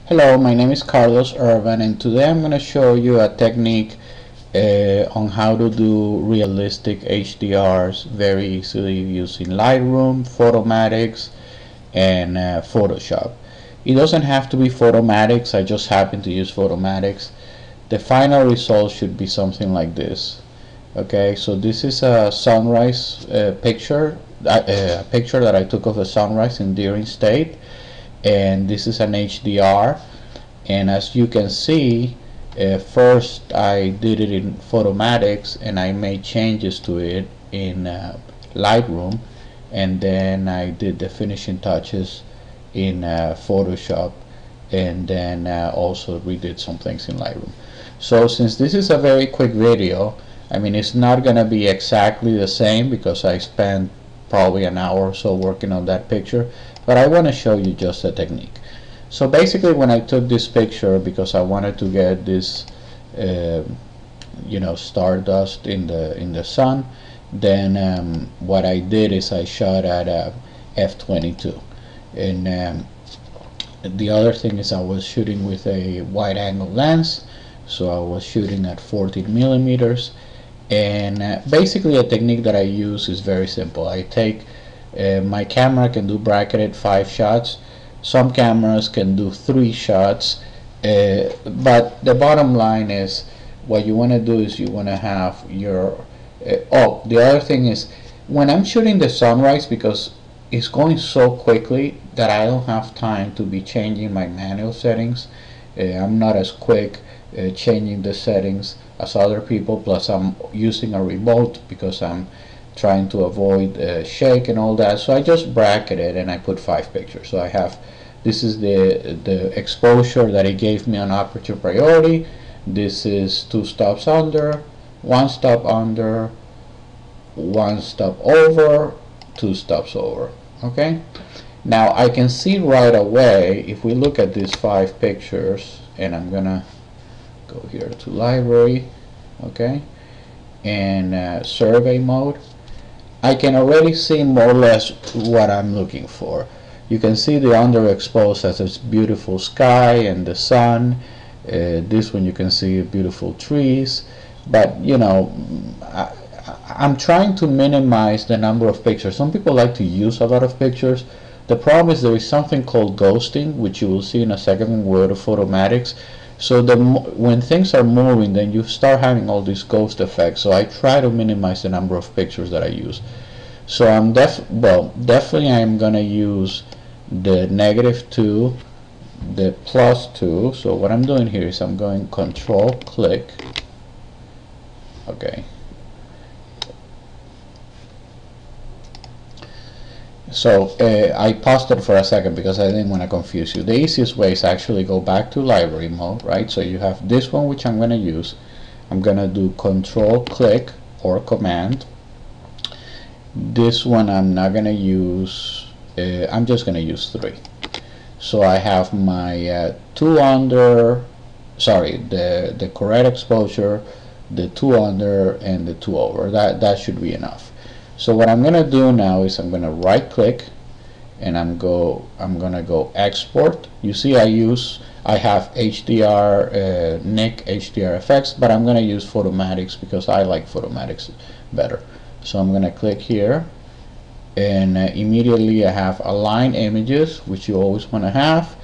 Hello, my name is Carlos Erban, and today I'm going to show you a technique on how to do realistic HDRs very easily using Lightroom, Photomatix, and Photoshop. It doesn't have to be Photomatix, I just happen to use Photomatix. The final result should be something like this. Okay, so this is a sunrise picture, a picture that I took of a sunrise in Deering State, and this is an HDR. And as you can see, first I did it in Photomatix and I made changes to it in Lightroom, and then I did the finishing touches in Photoshop, and then also redid some things in Lightroom. So since this is a very quick video, I mean, it's not gonna be exactly the same because I spent probably an hour or so working on that picture, but I want to show you just a technique. So basically, when I took this picture, because I wanted to get this stardust in the sun, then what I did is I shot at f22, and the other thing is I was shooting with a wide angle lens, so I was shooting at 14 millimeters. And basically a technique that I use is very simple. I take my camera can do bracketed 5 shots. Some cameras can do 3 shots, but the bottom line is what you want to do is you want to have your the other thing is when I'm shooting the sunrise, because it's going so quickly that I don't have time to be changing my manual settings. I'm not as quick changing the settings as other people, plus I'm using a remote because I'm trying to avoid shake and all that. So I just bracketed and I put 5 pictures. So I have, this is the exposure that it gave me on aperture priority. This is 2 stops under, 1 stop under, 1 stop over, 2 stops over. Okay, now I can see right away if we look at these 5 pictures, and I'm gonna go here to library, okay, and survey mode. I can already see more or less what I'm looking for. You can see the underexposed has this beautiful sky and the sun. This one you can see beautiful trees, but you know, I'm trying to minimize the number of pictures. Some people like to use a lot of pictures. The problem is there is something called ghosting, which you will see in a second when we go to Photomatix. So when things are moving, then you start having all these ghost effects. So I try to minimize the number of pictures that I use. So I'm definitely I'm gonna use the -2, the +2. So what I'm doing here is I'm going Control click. Okay. So I paused it for a second because I didn't want to confuse you. The easiest way is actually go back to library mode, right? So you have this one, which I'm going to use. I'm going to do Control click or Command. This one I'm not going to use. I'm just going to use 3. So I have my 2 under, sorry, the correct exposure, the 2 under, and the 2 over. That should be enough. So what I'm gonna do now is I'm gonna right click and I'm gonna go export. You see I have HDR NIC HDR effects, but I'm gonna use Photomatix because I like Photomatix better. So I'm gonna click here, and immediately I have align images, which you always want to have.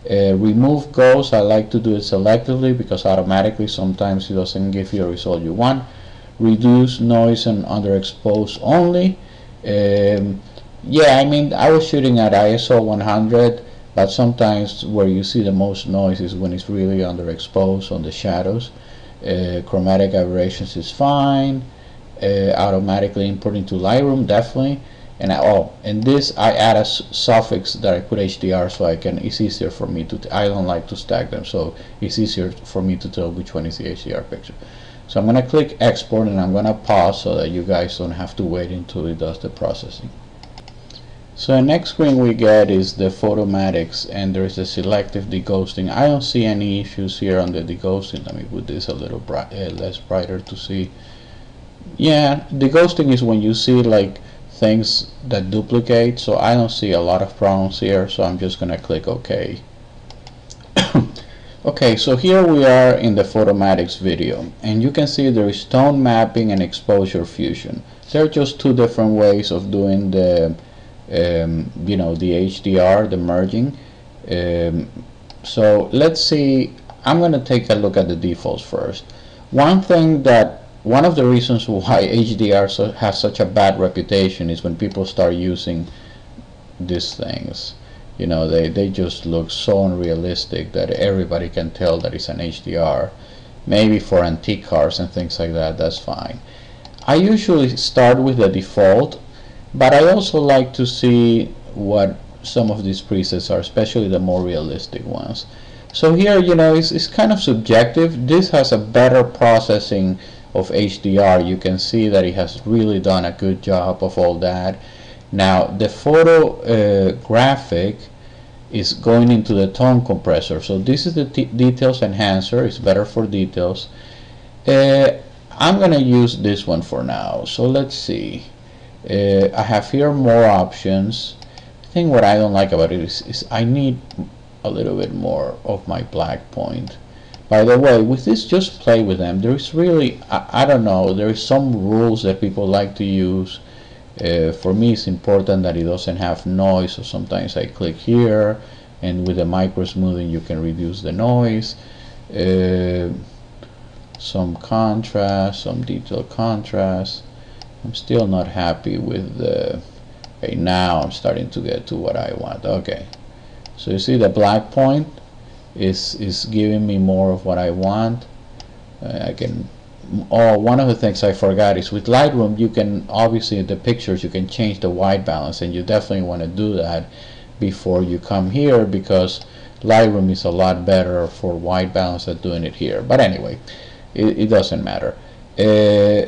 Remove ghosts, I like to do it selectively because automatically sometimes it doesn't give you the result you want. Reduce noise and underexposed only. Yeah, I mean, I was shooting at ISO 100, but sometimes where you see the most noise is when it's really underexposed on the shadows. Chromatic aberrations is fine. Automatically importing to Lightroom, definitely. And and this I add a suffix that I put HDR so it's easier for me to, I don't like to stack them, so it's easier for me to tell which one is the HDR picture. So I'm going to click export and I'm going to pause so that you guys don't have to wait until it does the processing. So the next screen we get is the Photomatix, and there is a selective deghosting. I don't see any issues here on the deghosting. Let me put this a little less brighter to see. Yeah, deghosting is when you see like things that duplicate, so I don't see a lot of problems here, so I'm just going to click OK. Okay, so here we are in the Photomatix video, and you can see there is tone mapping and exposure fusion. They're just two different ways of doing the you know, the HDR, the merging. So let's see. I'm going to take a look at the defaults first. One of the reasons why HDR has such a bad reputation is when people start using these things. You know, they just look so unrealistic that everybody can tell that it's an HDR. Maybe for antique cars and things like that, that's fine. I usually start with the default, but I also like to see what some of these presets are, especially the more realistic ones. So here, you know, it's kind of subjective. This has a better processing of HDR. You can see that it has really done a good job of all that. Now the photo graphic is going into the tone compressor. So this is the details enhancer. It's better for details. I'm gonna use this one for now. So let's see. I have here more options. I think what I don't like about it is I need a little bit more of my black point. By the way, with this, just play with them. There is really, I don't know, there is some rules that people like to use. For me, it's important that it doesn't have noise, so sometimes I click here, and with the micro smoothing you can reduce the noise. Some contrast, some detail contrast. I'm still not happy with the, okay, now I'm starting to get to what I want. Okay, so you see the black point is giving me more of what I want. I can, oh, one of the things I forgot is with Lightroom you can, obviously the pictures, you can change the white balance, and you definitely want to do that before you come here, because Lightroom is a lot better for white balance than doing it here. But anyway, it doesn't matter.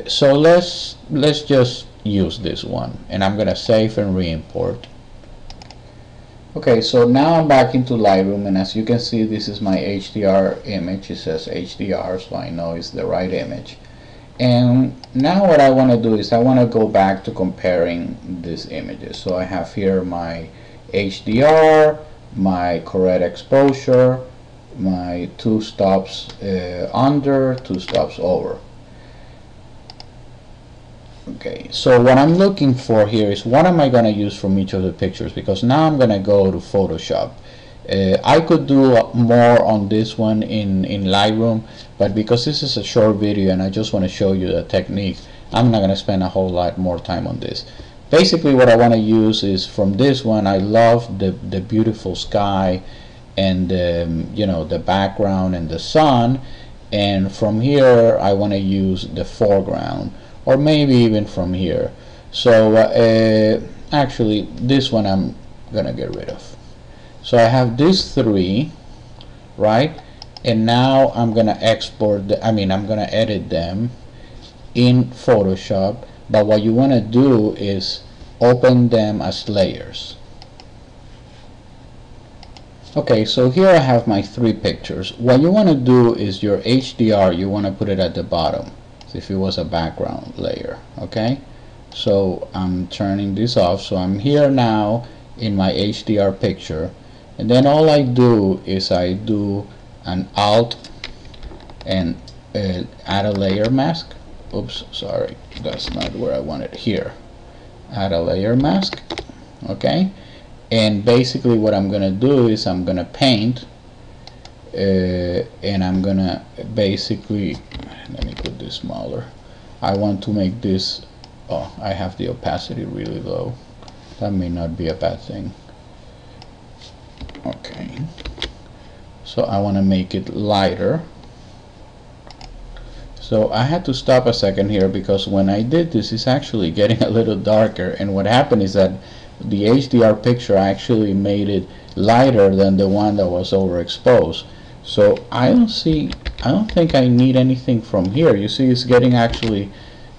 So let's just use this one, and I'm gonna save and re-import. Okay, so now I'm back into Lightroom, and as you can see, this is my HDR image. It says HDR, so I know it's the right image. And now what I want to do is I want to go back to comparing these images. So I have here my HDR, my correct exposure, my 2 stops under, 2 stops over. Okay, so what I'm looking for here is what am I going to use from each of the pictures, because now I'm going to go to Photoshop. I could do more on this one in Lightroom, but because this is a short video and I just want to show you the technique, I'm not going to spend a whole lot more time on this. Basically what I want to use is from this one, I love the beautiful sky and you know, the background and the sun, and from here I want to use the foreground, or maybe even from here. So actually this one I'm gonna get rid of. So I have these 3, right? And now I'm gonna export I'm gonna edit them in Photoshop, but what you want to do is open them as layers. Okay, so here I have my 3 pictures. What you want to do is your HDR, you want to put it at the bottom, as if it was a background layer. Okay, so I'm turning this off. So I'm here now in my HDR picture, and then all I do is I do an Alt and add a layer mask. Oops, sorry, that's not where I want it. Here, add a layer mask. Okay, and basically what I'm gonna do is I'm gonna paint and I'm gonna basically, let me put this smaller. I want to make this, oh, I have the opacity really low. That may not be a bad thing. Okay, so I want to make it lighter. So I had to stop a second here, because when I did this, it's actually getting a little darker, and what happened is that the HDR picture actually made it lighter than the one that was overexposed. So I don't think I need anything from here. You see, it's getting actually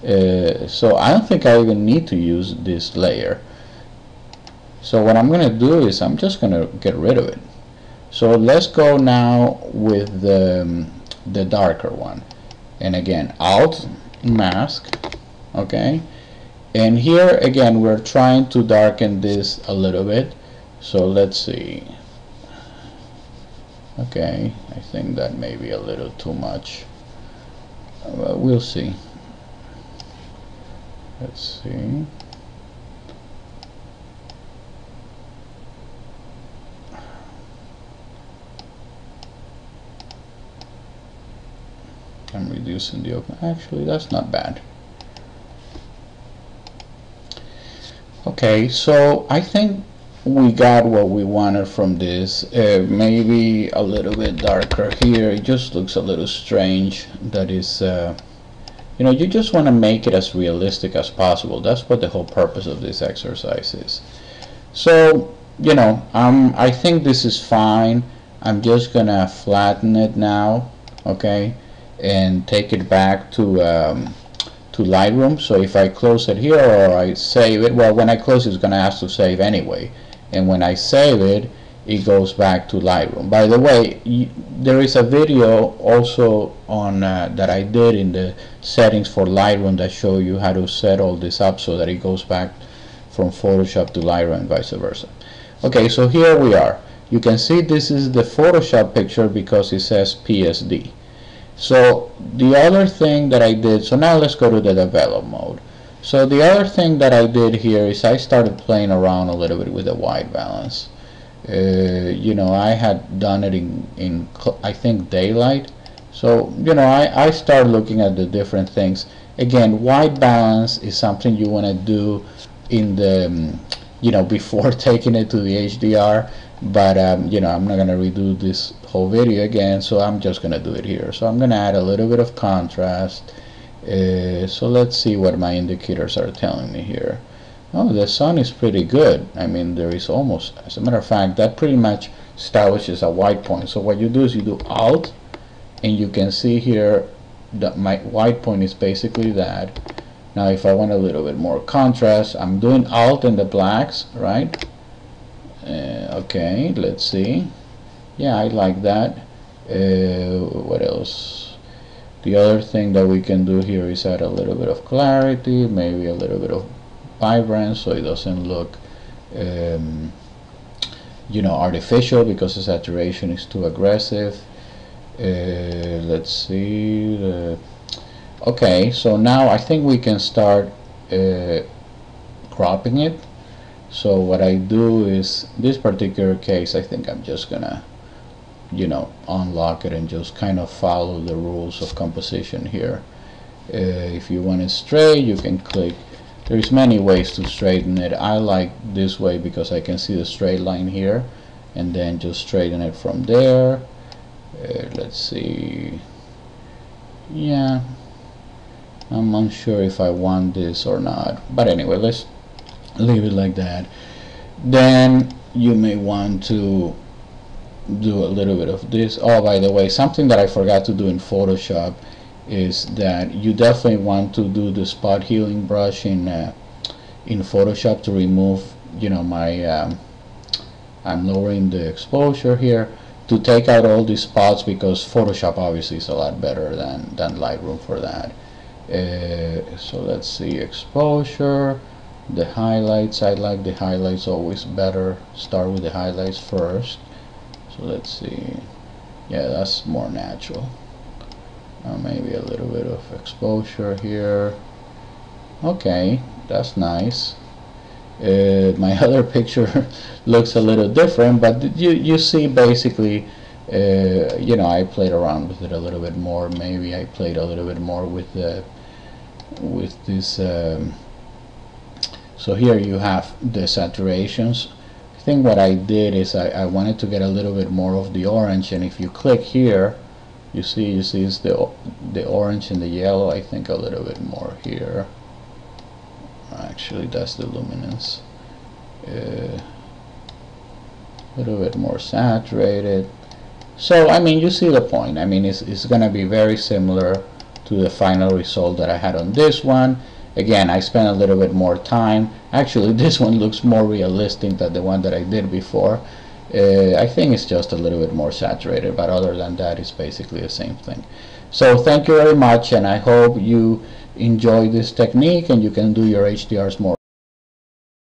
so I don't think I even need to use this layer. So what I'm gonna do is I'm just gonna get rid of it. So let's go now with the darker one, and again Alt mask. Okay, and here again we're trying to darken this a little bit. So let's see, Okay, I think that may be a little too much. We'll see. Let's see. I'm reducing the open. Actually, that's not bad. Okay, so I think we got what we wanted from this. Maybe a little bit darker here. It just looks a little strange. That is, you know, you just want to make it as realistic as possible. That's what the whole purpose of this exercise is. So, you know, I think this is fine. I'm just gonna flatten it now, okay, and take it back to Lightroom. So if I close it here or I save it, well, when I close it's gonna ask to save anyway, and when I save it, it goes back to Lightroom. By the way, there is a video also on that I did in the settings for Lightroom that show you how to set all this up so that it goes back from Photoshop to Lightroom and vice versa. Okay, so here we are. You can see this is the Photoshop picture because it says PSD. So the other thing that I did, so now let's go to the develop mode. So the other thing that I did here is I started playing around a little bit with the white balance. You know, I had done it in I think daylight. So, you know, I started looking at the different things. Again, white balance is something you want to do in the, you know, before taking it to the HDR. But, you know, I'm not going to redo this whole video again, so I'm just going to do it here. So I'm going to add a little bit of contrast. So let's see what my indicators are telling me here. Oh, the sun is pretty good. I mean, there is almost, as a matter of fact, that pretty much establishes a white point. So what you do is you do Alt, and you can see here that my white point is basically that. Now if I want a little bit more contrast, I'm doing Alt and the blacks, right? Okay, let's see. Yeah, I like that. What else? The other thing that we can do here is add a little bit of clarity, maybe a little bit of vibrance, so it doesn't look you know, artificial because the saturation is too aggressive. Let's see. Okay, so now I think we can start cropping it. So what I do is, this particular case, I think I'm just gonna, you know, unlock it and just kind of follow the rules of composition here. If you want it straight, you can click. There's many ways to straighten it. I like this way because I can see the straight line here, and then just straighten it from there. Let's see. Yeah, I'm unsure if I want this or not, but anyway, let's leave it like that. Then you may want to do a little bit of this. Oh, by the way, something that I forgot to do in Photoshop is that you definitely want to do the spot healing brush in Photoshop to remove, you know, my I'm lowering the exposure here to take out all these spots, because Photoshop obviously is a lot better than Lightroom for that. So let's see, exposure, the highlights. I like the highlights always better. Start with the highlights first. So let's see. Yeah, that's more natural. Maybe a little bit of exposure here. Okay, that's nice. My other picture looks a little different, but you see basically, you know, I played around with it a little bit more. Maybe I played a little bit more with this. So here you have the saturations. I think what I did is I wanted to get a little bit more of the orange, and if you click here, you see it's the orange and the yellow. I think a little bit more here. Actually, that's the luminance. A little bit more saturated. So I mean, you see the point. I mean, it's gonna be very similar to the final result that I had on this one. Again, I spent a little bit more time. Actually, this one looks more realistic than the one that I did before. I think it's just a little bit more saturated, but other than that, it's basically the same thing. So thank you very much, and I hope you enjoy this technique and you can do your HDRs more.